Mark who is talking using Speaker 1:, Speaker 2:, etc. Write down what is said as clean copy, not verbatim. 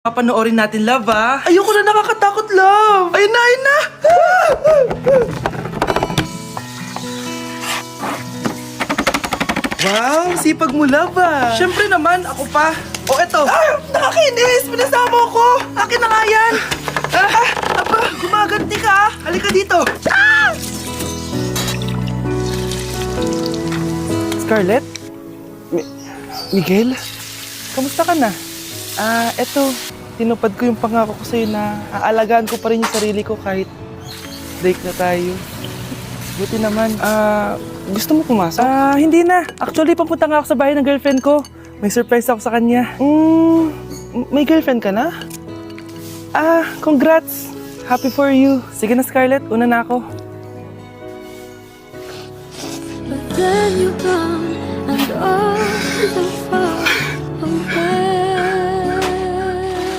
Speaker 1: Papanoorin natin, love, ah. Ayoko na, nakakatakot, love. Ayun na, ayun na. Wow, sipag mo, love, ah. Siyempre naman, ako pa. O, eto. Nakakainis! Pinasama ko! Akin na nga yan! Aba, gumaganti ka, ah. Halika dito. Scarlett? Miguel? Kamusta ka na? Eto, tinupad ko yung pangako ko sa'yo na aalagaan ko pa rin yung sarili ko kahit break na tayo. Buti naman. Gusto mo pumasok? Hindi na. Actually, papunta nga ako sa bahay ng girlfriend ko. May surprise ako sa kanya. May girlfriend ka na? Congrats. Happy for you. Sige na, Scarlett. Una na ako.
Speaker 2: But then you gone and all the fun.